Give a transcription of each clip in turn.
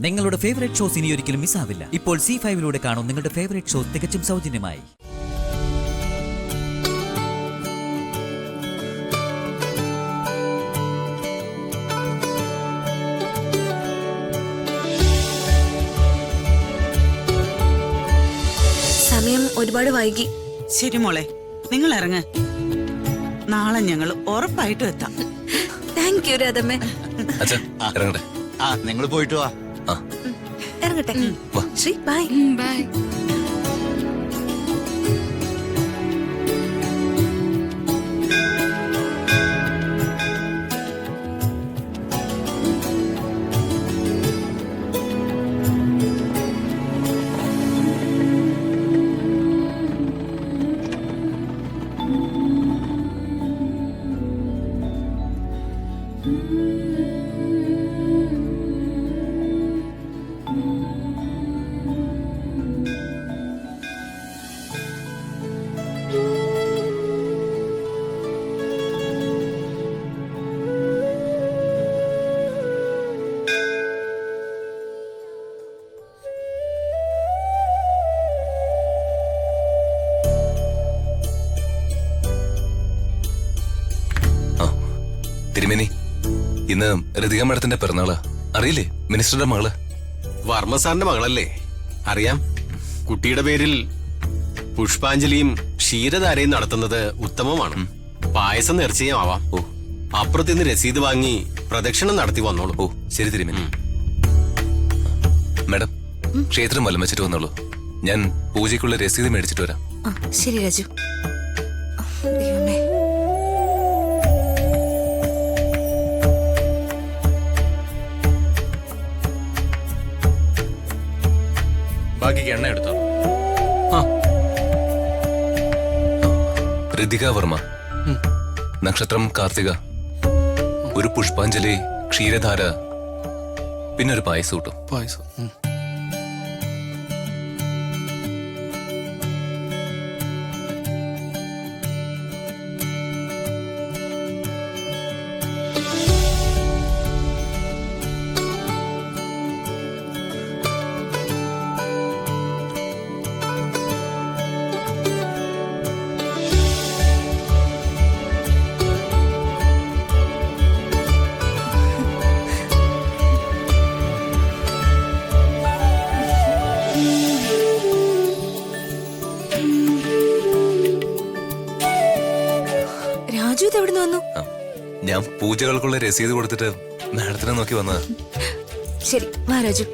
നിങ്ങളുടെ favourite shows ഇനി ഒരിക്കലും മിസ്സാവില്ല. ഇപ്പോൾ C5 കാണും നിങ്ങളുടെ ഫേവറേറ്റ് ഷോസ് തികച്ചും സൗജന്യമായി. സമയം ഒരുപാട് വൈകി. ശരി മോളെ, നിങ്ങൾ ഇറങ്ങ. നാളെ ഞങ്ങൾ ഉറപ്പായിട്ടും എത്താം. താങ്ക് യു രാധമ്മേ. ഇറങ്ങട്ടെ. നിങ്ങൾ പോയിട്ട് വാ. ഇറങ്ങട്ടെ. ശ്രീ ബൈ. ബൈ. തിരുമേനി, ഇന്ന് രതിക മേഡത്തിന്റെ പിറന്നാളാ. അറിയില്ലേ? മിനിസ്റ്ററുടെ മകള്. വർമ്മ സാറിന്റെ മകളല്ലേ? അറിയാം. കുട്ടിയുടെ പേരിൽ പുഷ്പാഞ്ജലിയും ക്ഷീരധാരയും നടത്തുന്നത് ഉത്തമമാണ്. പായസം നേർച്ചയുമാവാം. ഓ, അപ്പുറത്തുനിന്ന് രസീത് വാങ്ങി പ്രദക്ഷിണം നടത്തി വന്നോളൂ. ഓ ശരി തിരുമേനി. മേഡം, ക്ഷേത്രം വലം വെച്ചിട്ട് വന്നോളൂ. ഞാൻ പൂജയ്ക്കുള്ള രസീത് മേടിച്ചിട്ട് വരാം. ശരി രാജു. ദൈവമേ. ബാക്കിക്ക് എണ്ണ എടുത്തോ. ഋതിക വർമ്മ, നക്ഷത്രം കാർത്തിക, ഒരു പുഷ്പാഞ്ജലി, ക്ഷീരധാര, പിന്നെ ഒരു പായസം കിട്ടും. പായസം. രാജു ഇത് എവിടുന്ന് വന്നു? ഞാൻ പൂജകൾക്കുള്ള രസീത് കൊടുത്തിട്ട് മാഡത്തിനെ നോക്കി വന്നതാ. ശരി വാ രാജു.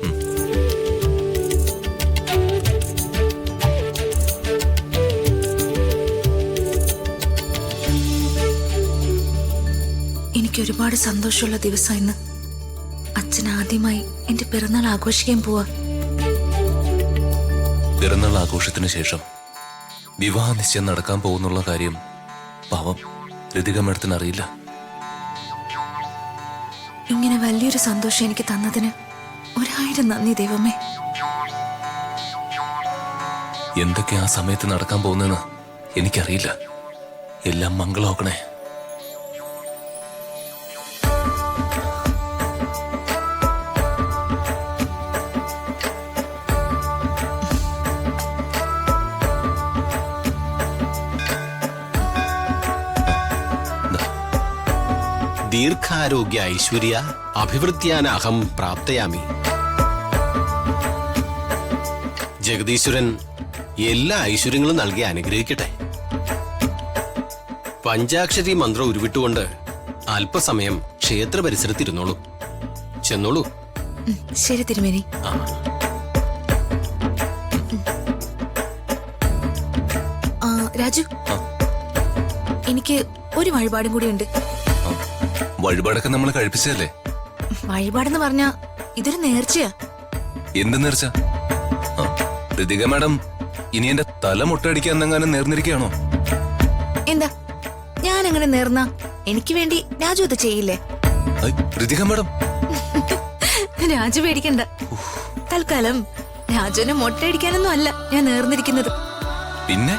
എനിക്ക് ഒരുപാട് സന്തോഷമുള്ള ദിവസം ഇന്ന്. അച്ഛൻ ആദ്യമായി എന്റെ പിറന്നാൾ ആഘോഷിക്കാൻ പോവാ. പിറന്നാൾ ആഘോഷത്തിന് ശേഷം വിവാഹ നിശ്ചയം നടക്കാൻ പോകുന്നുള്ള കാര്യം പാവം ഋതിക മേഡത്തിന് അറിയില്ല. ഇങ്ങനെ വലിയൊരു സന്തോഷം എനിക്ക് തന്നതിന് 1000 നന്ദി ദൈവമേ. എന്തൊക്കെ ആ സമയത്ത് നടക്കാൻ പോകുന്നെന്ന് എനിക്കറിയില്ല. എല്ലാം മംഗളമാക്കണേ. ദീർഘാരോഗ്യ ഐശ്വര്യ അഭിവൃദ്ധ്യാനഹം പ്രാപ്തയാമി. ജഗദീശ്വരൻ എല്ലാ ഐശ്വര്യങ്ങളും നൽകി അനുഗ്രഹിക്കട്ടെ. പഞ്ചാക്ഷരി മന്ത്രം ഉരുവിട്ടുകൊണ്ട് അല്പസമയം ക്ഷേത്ര പരിസരത്തിരുന്നോളൂ. ചെന്നോളൂ. ശരി തിരുമേനി. രാജു, എനിക്ക് ഒരു വഴിപാടും കൂടി ഉണ്ട്. വഴിപാടൊക്കെ നമ്മൾ കഴിപ്പിച്ചതല്ലേ? വഴിപാടെന്ന് പറഞ്ഞാ ഇതൊരു നേർച്ചയാ. എന്ത് നേർച്ച? ഋതിക മാഡം ഇനി എന്റെ തല മുട്ടടിക്കാൻ എന്നെങ്ങാനും നേർന്നിരിക്കുകയാണോ? എന്താ, ഞാൻ അങ്ങനെ നേർന്ന എനിക്ക് വേണ്ടി രാജു അത് ചെയ്യില്ലേ? ഋതിക മാഡം, രാജു പേടിക്കണ്ട. തൽക്കാലം രാജുവിനെ മുട്ടയടിക്കാനൊന്നും അല്ല ഞാൻ നേർന്നിരിക്കുന്നത്. പിന്നെ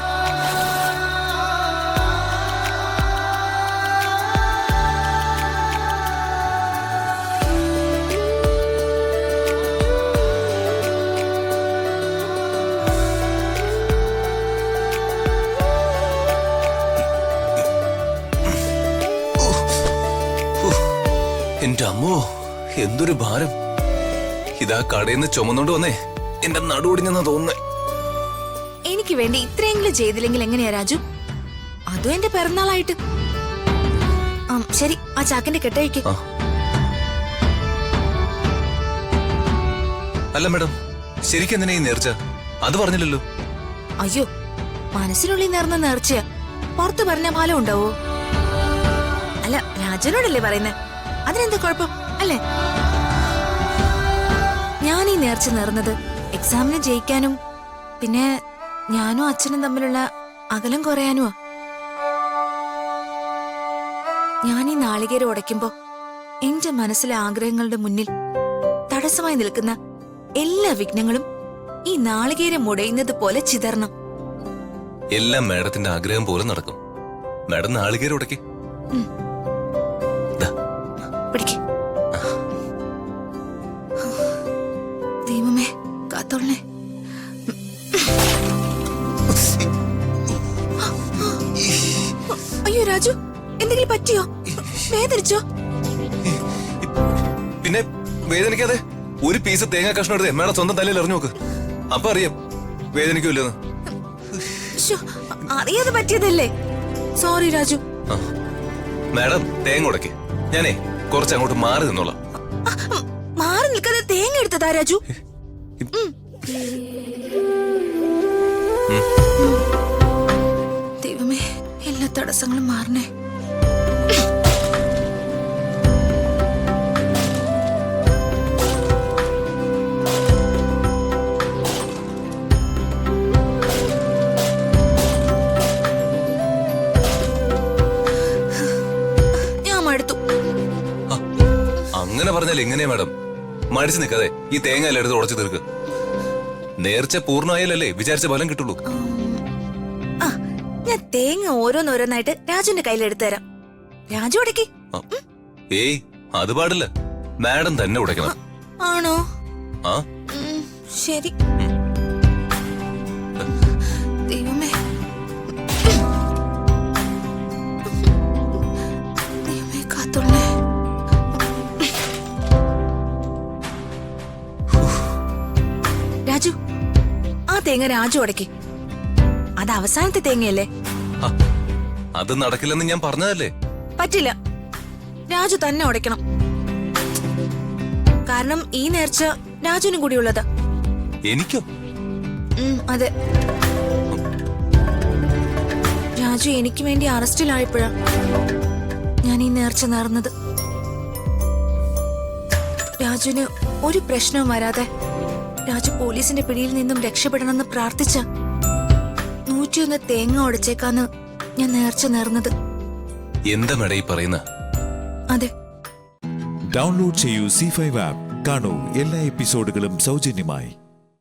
എന്റെ അമ്മോ, എന്തൊരു ഭാരം. ഇതാ കടയിൽ നിന്ന് ചുമന്നോണ്ട് വന്നേ എന്റെ നടുവൊടിഞ്ഞെന്നാ തോന്നുന്നേ. എനിക്ക് വേണ്ടി ഇത്രയെങ്കിലും ചെയ്തില്ലെങ്കിൽ എങ്ങനെയാ രാജു? അതും എന്റെ പിറന്നാളായിട്ട്. ശരി, ആ ചാക്കിന്റെ കെട്ടഴിക്ക്. ആ. അല്ല മാഡം, ശരിക്കും എന്തിനാ ഈ നേർച്ച? അത് പറഞ്ഞില്ലല്ലോ. അയ്യോ, മനസ്സിനുള്ളിൽ നേർന്ന നേർച്ചയാ, പുറത്ത് പറഞ്ഞ ഫലം ഉണ്ടാവോ? അല്ല, രാജുനോടല്ലേ പറയുന്നേ, അതിനെന്താ കുഴപ്പം അല്ലേ? ഞാൻ ഈ നേർച്ച നേർന്നത് എക്സാമിന് ജയിക്കാനും പിന്നെ ഞാനും അച്ഛനും തമ്മിലുള്ള അകലം കുറയാനുമാ. ഞാൻ ഈ നാളികേരം ഉടയ്ക്കുമ്പോ എന്റെ മനസ്സിലെ ആഗ്രഹങ്ങളുടെ മുന്നിൽ തടസ്സമായി നിൽക്കുന്ന എല്ലാ വിഘ്നങ്ങളും ഈ നാളികേരം ഉടയുന്നത് പോലെ ചിതറണം. എല്ലാം മാഡത്തിന്റെ ആഗ്രഹം പോലെ നടക്കും. മാഡം നാളികേരം ഉടക്കി. പിടിക്ക്. ദൈവമേ കാത്തോളണേ. അയ്യോ രാജു, എന്തെങ്കിലും പറ്റിയോ? വേദനിച്ചോ? പിന്നെ വേദനിക്കാതെ ഒരു പീസ് തേങ്ങ കഷ്ണം എടുത്ത് മാഡം സ്വന്തം തലയിൽ എറിഞ്ഞു നോക്ക്. അപ്പൊ അറിയാം വേദനിക്കൂല്ലെന്ന്. അറിയാതെ പറ്റിയതല്ലേ. സോറി രാജു. മാഡം തേങ്ങ ഉടക്കി, ഞാനേ കുറച്ച് അങ്ങോട്ട് മാറി നിന്നോളാം. മാറി നിൽക്കാതെ തേങ്ങ എടുത്തതാ രാജു. ദൈവമേ, എല്ലാ തടസ്സങ്ങളും മാറണേ. അങ്ങനെ പറഞ്ഞാൽ എങ്ങനെയാ മാഡം? മടിച്ചു നിൽക്കാതെ ഈ തേങ്ങ എല്ലാം എടുത്ത് ഉടച്ചു തീർക്ക്. നേർച്ച പൂർണ്ണമായാലല്ലേ വിചാരിച്ച ഫലം കിട്ടുള്ളൂ. ഞാൻ തേങ്ങ ഓരോന്നോരോന്നായിട്ട് രാജുവിന്റെ കയ്യിൽ എടുത്തു തരാം. രാജു ഉടക്കി. ഏയ്, അത് പാടില്ല. മാഡം തന്നെ ഉടയ്ക്കണം. ആണോ? ആ ശരി. ദൈവമേ, ദൈവമേ കാത്തോളണേ. രാജു, ആ തേങ്ങ രാജു ഉടക്കി. അത് അവസാനത്തെ തേങ്ങയല്ലേ? അത് നടക്കില്ലെന്ന് ഞാൻ പറഞ്ഞതല്ലേ. പറ്റില്ല, രാജു തന്നെ ഉടയ്ക്കണം. കാരണം ഈ നേർച്ച രാജുവിനും കൂടിയുള്ളതാ. എനിക്കോ? അതെ. രാജു എനിക്ക് വേണ്ടി അറസ്റ്റിലായപ്പോഴാ ഞാൻ ഈ നേർച്ച നേർന്നത്. രാജുവിന് ഒരു പ്രശ്നവും വരാതെ രാജു പോലീസിന്റെ പിടിയിൽ നിന്നും രക്ഷപ്പെടണമെന്ന് പ്രാർത്ഥിച്ച 101 തേങ്ങ ഉടച്ചേക്കാന്ന് ഞാൻ നേർച്ച നേർന്നത്. എന്താ മേഡം ഈ പറയുന്ന? അതെ. ഡൗൺലോഡ് ചെയ്യൂ C5 ആപ്പ്. കാണൂ എല്ലാ എപ്പിസോഡുകളും സൗജന്യമായി.